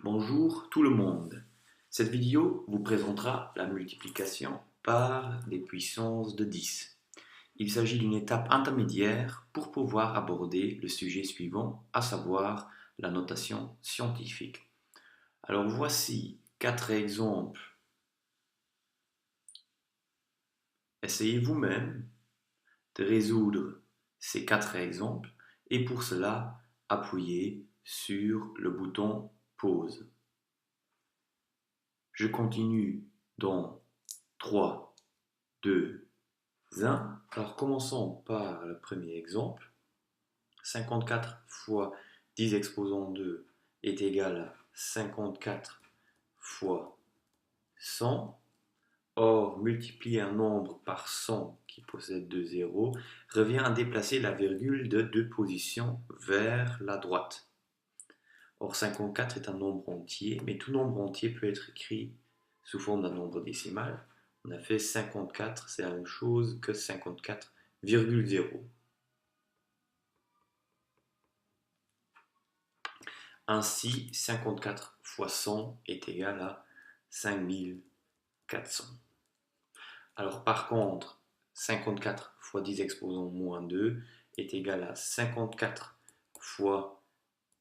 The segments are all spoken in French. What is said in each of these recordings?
Bonjour tout le monde. Cette vidéo vous présentera la multiplication par des puissances de 10. Il s'agit d'une étape intermédiaire pour pouvoir aborder le sujet suivant, à savoir la notation scientifique. Alors voici 4 exemples. Essayez vous-même de résoudre ces 4 exemples et pour cela, appuyez sur le bouton pause. Je continue dans 3, 2, 1. Alors commençons par le premier exemple. 54 fois 10 exposant 2 est égal à 54 fois 100. Or, multiplier un nombre par 100 qui possède 2 zéros revient à déplacer la virgule de 2 positions vers la droite. Or, 54 est un nombre entier, mais tout nombre entier peut être écrit sous forme d'un nombre décimal. On a fait 54, c'est la même chose que 54,0. Ainsi, 54 fois 100 est égal à 5400. Alors par contre, 54 fois 10 exposant moins 2 est égal à 54 fois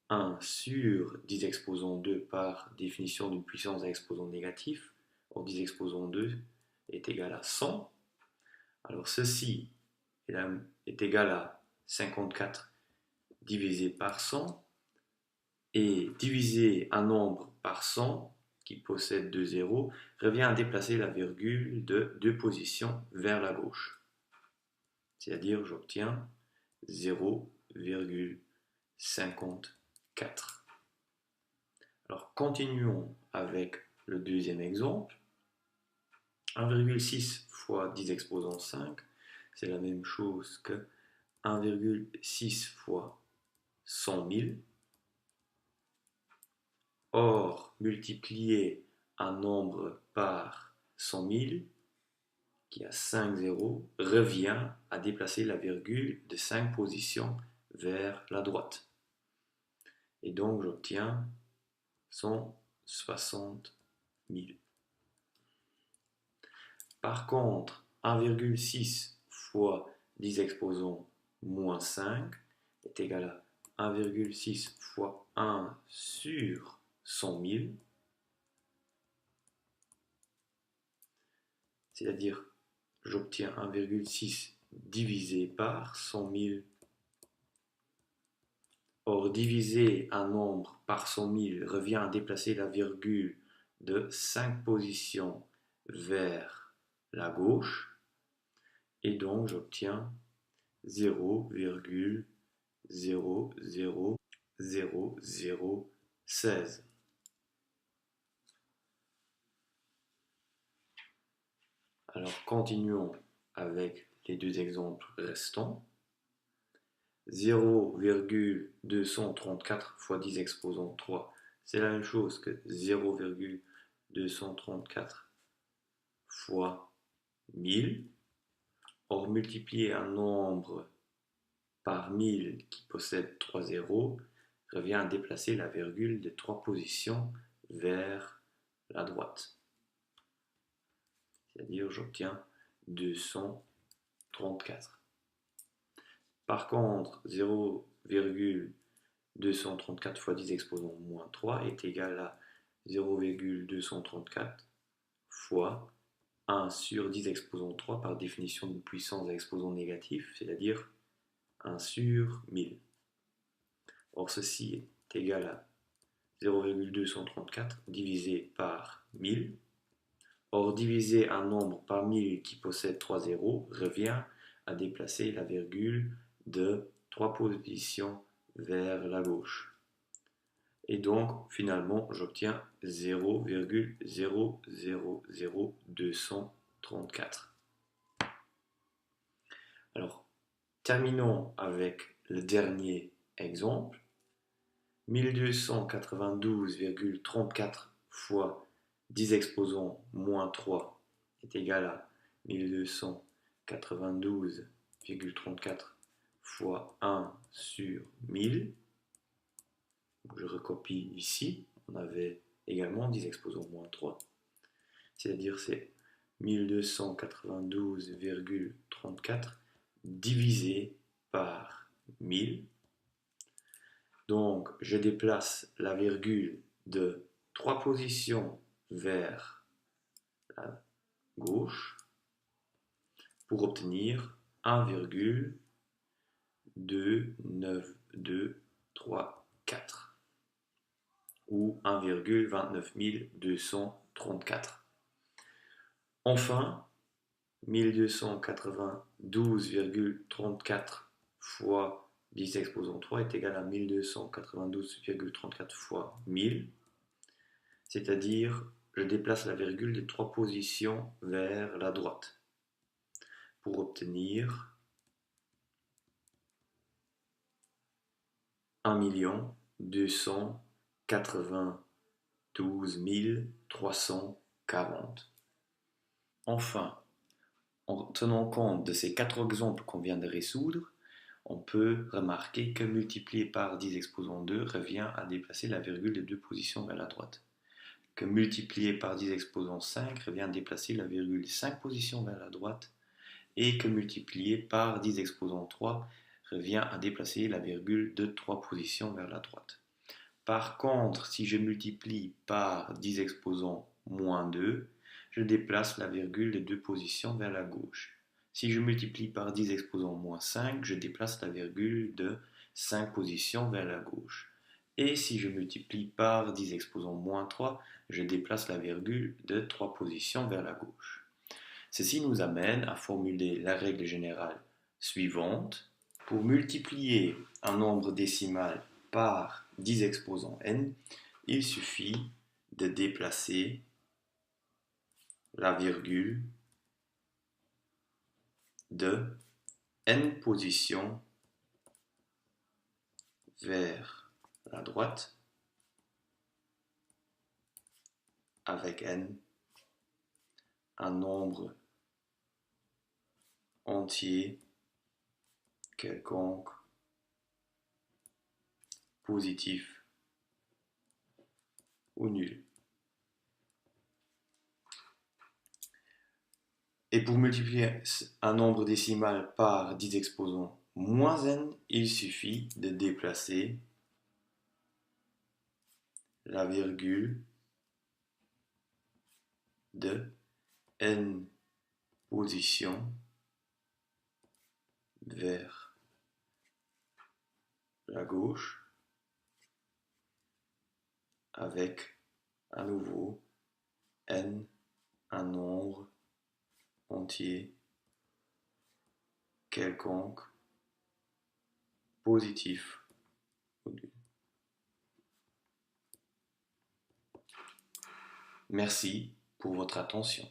1 sur 10 exposant 2 par définition d'une puissance à exposant négatif. Or 10 exposant 2 est égal à 100. Alors ceci est égal à 54 divisé par 100. Et diviser un nombre par 100 qui possède 2 zéros revient à déplacer la virgule de 2 positions vers la gauche. C'est-à-dire j'obtiens 0,54. Alors continuons avec le deuxième exemple. 1,6 fois 10 exposant 5, c'est la même chose que 1,6 fois 100 000. Or, multiplier un nombre par 100 000, qui a 5 zéros, revient à déplacer la virgule de 5 positions vers la droite. Et donc, j'obtiens 160 000. Par contre, 1,6 fois 10 exposant moins 5 est égal à 1,6 fois 1 sur 100 000, c'est-à-dire j'obtiens 1,6 divisé par 100 000. Or, diviser un nombre par 100 000 revient à déplacer la virgule de 5 positions vers la gauche, et donc j'obtiens 0,000016. Alors continuons avec les deux exemples restants. 0,234 fois 10 exposant 3, c'est la même chose que 0,234 fois 1000. Or, multiplier un nombre par 1000 qui possède 3 zéros revient à déplacer la virgule de 3 positions vers la droite. C'est-à-dire j'obtiens 234. Par contre, 0,234 fois 10 exposant moins 3 est égal à 0,234 fois 1 sur 10 exposant 3 par définition d'une puissance à exposant négatif, c'est-à-dire 1 sur 1000. Or, ceci est égal à 0,234 divisé par 1000. Or, diviser un nombre par 1000 qui possède 3 zéros revient à déplacer la virgule de 3 positions vers la gauche. Et donc, finalement, j'obtiens 0,000234. Alors, terminons avec le dernier exemple. 1292,34 fois 10 exposant moins 3 est égal à 1292,34 fois 1 sur 1000. Je recopie ici. on avait également 10 exposants moins 3. C'est-à-dire c'est 1292,34 divisé par 1000. Donc, je déplace la virgule de 3 positions vers la gauche pour obtenir 1,29234 ou 1,29234. Enfin, 1292,34 fois 10 exposant 3 est égal à 1292,34 fois 1000, c'est-à-dire je déplace la virgule de 3 positions vers la droite pour obtenir 1 340. Enfin, en tenant compte de ces 4 exemples qu'on vient de résoudre, on peut remarquer que multiplier par 10 exposant 2 revient à déplacer la virgule de 2 positions vers la droite. Que multiplier par 10 exposant 5 revient à déplacer la virgule de 5 positions vers la droite. Et que multiplier par 10 exposant 3 revient à déplacer la virgule de 3 positions vers la droite. Par contre, si je multiplie par 10 exposant moins 2, je déplace la virgule de 2 positions vers la gauche. Si je multiplie par 10 exposant moins 5, je déplace la virgule de 5 positions vers la gauche. Et si je multiplie par 10 exposant moins 3, je déplace la virgule de 3 positions vers la gauche. Ceci nous amène à formuler la règle générale suivante. Pour multiplier un nombre décimal par 10 exposant n, il suffit de déplacer la virgule de n positions vers la droite avec n un nombre entier quelconque positif ou nul. Et pour multiplier un nombre décimal par 10 exposant moins n, il suffit de déplacer la virgule de n positions vers la gauche avec à nouveau n un nombre entier quelconque positif ou nul. Merci pour votre attention.